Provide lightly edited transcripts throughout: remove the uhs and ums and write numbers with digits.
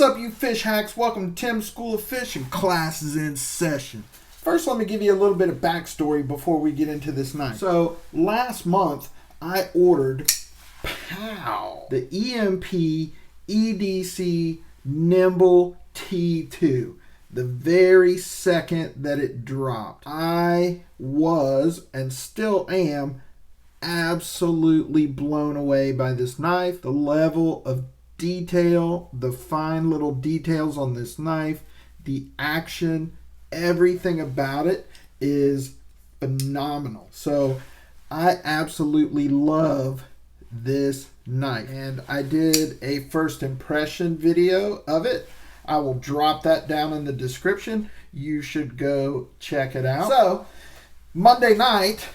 What's up, you fish hacks? Welcome to Tim's School of Fish, and class is in session. First, let me give you a little bit of backstory before we get into this knife. So, last month, I ordered the EMPEDC Nymble T2. The very second that it dropped, I was, and still am, absolutely blown away by this knife. The level of detail, the fine little details on this knife, the action, everything about it is phenomenal. So I absolutely love this knife, and I did a first impression video of it. I will drop that down in the description. You should go check it out. So Monday night,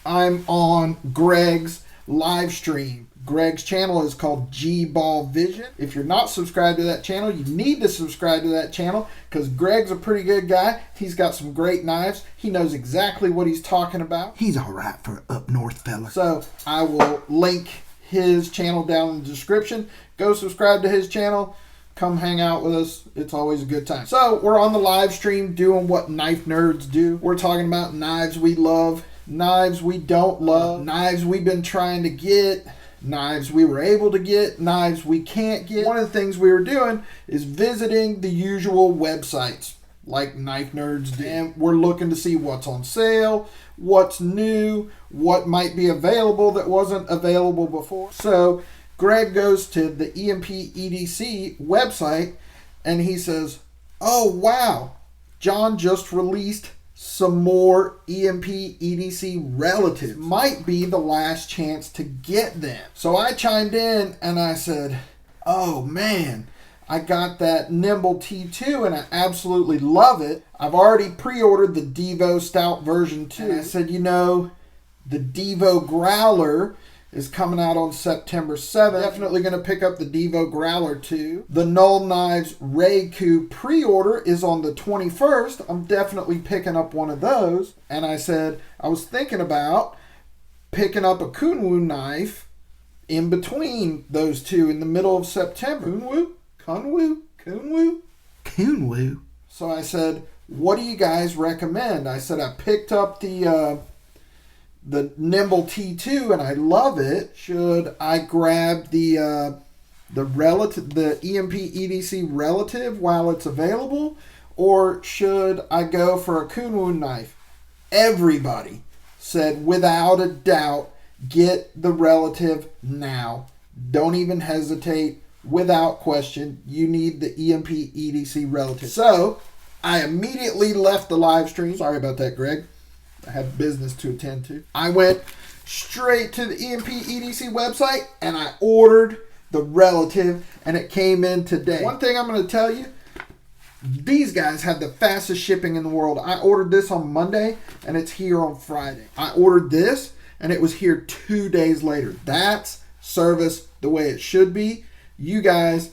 I'm on Greg's live stream. Greg's channel is called G-Ball Vision. If you're not subscribed to that channel, you need to subscribe to that channel because Greg's a pretty good guy. He's got some great knives. He knows exactly what he's talking about. He's all right for up north fella. So I will link his channel down in the description. Go subscribe to his channel. Come hang out with us. It's always a good time. So we're on the live stream doing what knife nerds do. We're talking about knives we love, knives we don't love, knives we've been trying to get, knives we were able to get, knives we can't get. One of the things we were doing is visiting the usual websites like knife nerds do. And we're looking to see what's on sale, what's new, what might be available that wasn't available before. So Greg goes to the EMPEDC website and he says, oh wow, John just released some more EMPEDC relatives. Might be the last chance to get them. So I chimed in and I said, oh man, I got that Nymble T2 and I absolutely love it. I've already pre-ordered the Devo Stout version 2. And I said, you know, the Devo Growler is coming out on September 7th. Definitely going to pick up the Devo Growler 2. The Null Knives Reiku pre-order is on the 21st. I'm definitely picking up one of those. And I said, I was thinking about picking up a Kunwu knife in between those two in the middle of September. Kunwu. So I said, what do you guys recommend? I said, I picked up the Nymble T2 and I love it. Should I grab the EMPEDC relative while it's available, or should I go for a Kunwu knife? Everybody said without a doubt, get the relative now. Don't even hesitate. Without question, you need the EMPEDC relative. So I immediately left the live stream. Sorry about that, Greg. I had business to attend to. I went straight to the EMPEDC website and I ordered the relative and it came in today. One thing I'm going to tell you, these guys have the fastest shipping in the world. I ordered this on Monday and it's here on Friday. I ordered this and it was here 2 days later. That's service the way it should be. You guys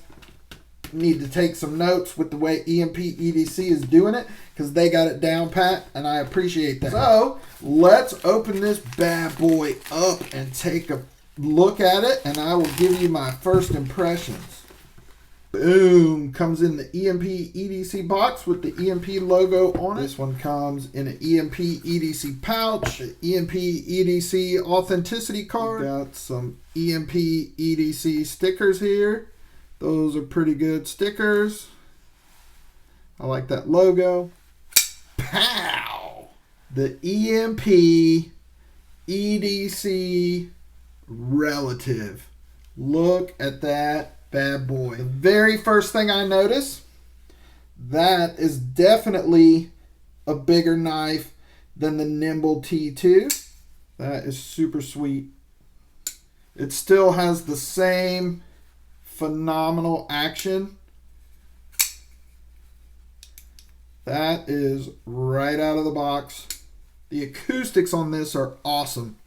need to take some notes with the way EMPEDC is doing it because they got it down pat and I appreciate that. So let's open this bad boy up and take a look at it and I will give you my first impressions. Boom, comes in the EMPEDC box with the EMP logo on it. This one comes in an EMPEDC pouch, the EMPEDC authenticity card. We got some EMPEDC stickers here. Those are pretty good stickers. I like that logo. Pow! The EMPEDC relative. Look at that bad boy. The very first thing I notice, that is definitely a bigger knife than the Nymble T2. That is super sweet. It still has the same phenomenal action. That is right out of the box. The acoustics on this are awesome.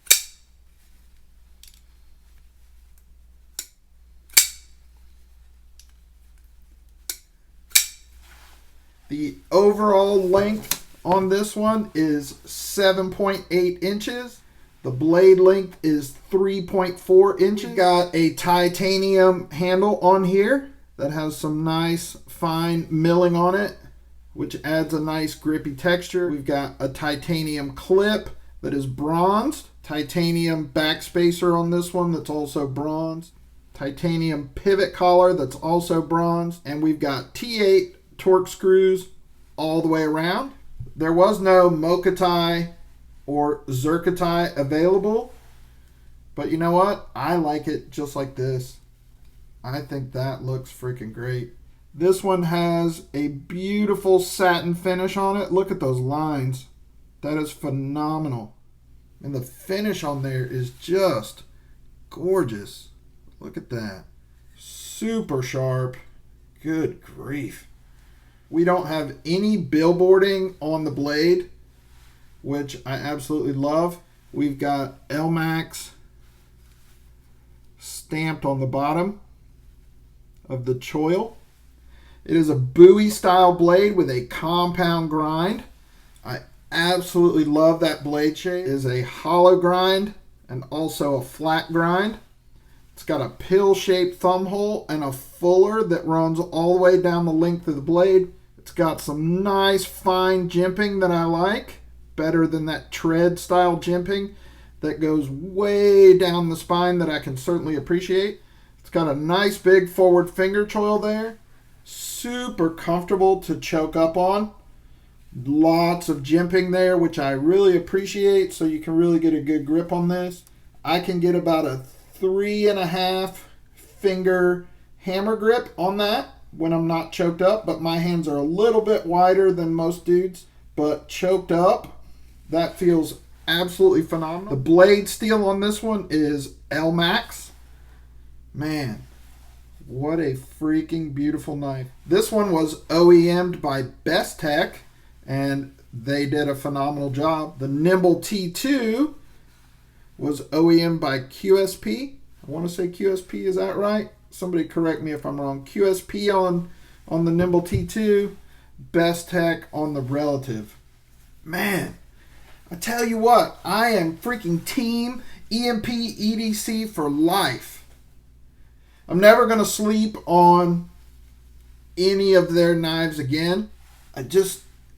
The overall length on this one is 7.8 inches. The blade length is 3.4 inches. Got a titanium handle on here. that has some nice fine milling on it, which adds a nice grippy texture. We've got a titanium clip that is bronzed, titanium backspacer on this one that's also bronzed, titanium pivot collar that's also bronzed, and we've got T8 torque screws all the way around. There was no Mokatai or Zircotai available, but you know what? I like it just like this. I think that looks freaking great. This one has a beautiful satin finish on it. Look at those lines. That is phenomenal. And the finish on there is just gorgeous. Look at that. Super sharp. Good grief. We don't have any billboarding on the blade, which I absolutely love. We've got LMAX stamped on the bottom of the choil. It is a Bowie style blade with a compound grind. I absolutely love that blade shape. It is a hollow grind and also a flat grind. It's got a pill shaped thumb hole and a fuller that runs all the way down the length of the blade. It's got some nice fine jimping that I like, better than that tread style jimping that goes way down the spine that I can certainly appreciate. It's got a nice big forward finger choil there. Super comfortable to choke up on. Lots of jimping there, which I really appreciate, so you can really get a good grip on this. I can get about a 3.5 finger hammer grip on that when I'm not choked up, but my hands are a little bit wider than most dudes. But choked up, that feels absolutely phenomenal. The blade steel on this one is LMAX. Man, what a freaking beautiful knife. This one was OEM'd by Best Tech, and they did a phenomenal job. The Nymble T2 was OEM'd by QSP. I want to say QSP, is that right? Somebody correct me if I'm wrong. QSP on the Nymble T2, Best Tech on the Relative. Man, I tell you what, I am freaking team EMPEDC for life. I'm never going to sleep on any of their knives again.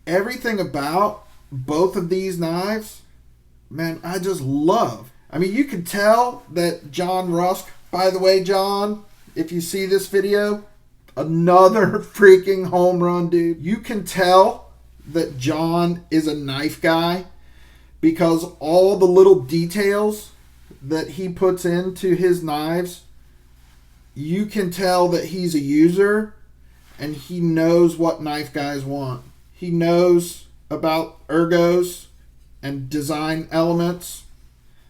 Everything about both of these knives, man, I just love. I mean, you can tell that John Rusk, by the way, John, if you see this video, another freaking home run, dude. You can tell that John is a knife guy because all the little details that he puts into his knives, you can tell that he's a user and he knows what knife guys want. He knows about ergos and design elements.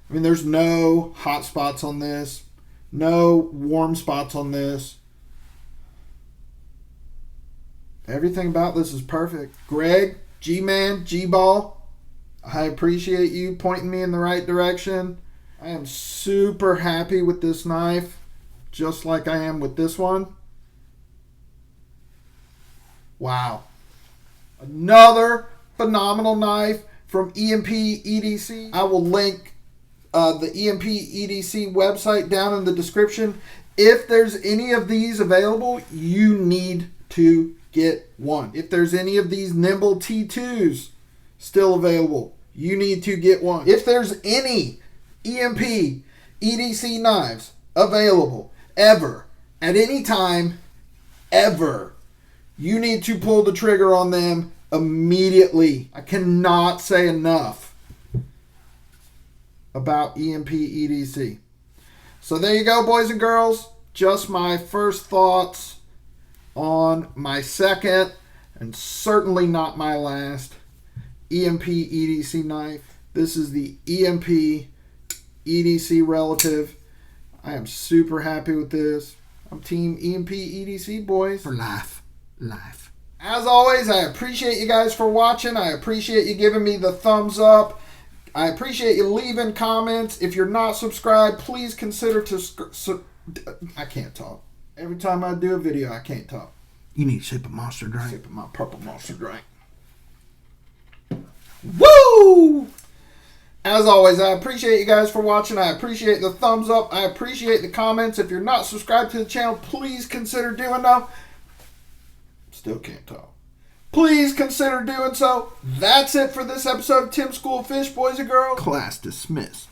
I mean, there's no hot spots on this, no warm spots on this. Everything about this is perfect. Greg, G-Man, G-Ball, I appreciate you pointing me in the right direction. I am super happy with this knife, just like I am with this one. Wow. Another phenomenal knife from EMPEDC. I will link the EMPEDC website down in the description. If there's any of these available, you need to get one. If there's any of these Nymble T2s still available, you need to get one. If there's any EMPEDC knives available ever, at any time, ever, you need to pull the trigger on them immediately. I cannot say enough about EMPEDC. So there you go, boys and girls. Just my first thoughts on my second, and certainly not my last, EMPEDC knife. This is the EMPEDC Relative. I am super happy with this. I'm team EMPEDC, boys. For life. Life. As always, I appreciate you guys for watching. I appreciate you giving me the thumbs up. I appreciate you leaving comments. If you're not subscribed, please consider to... I can't talk. Every time I do a video, I can't talk. You need a sip of Monster drink. Sip of my purple Monster drink. Woo! As always, I appreciate you guys for watching. I appreciate the thumbs up. I appreciate the comments. If you're not subscribed to the channel, please consider doing so. Still can't talk. Please consider doing so. That's it for this episode of Tim's School of Fish, boys and girls. Class dismissed.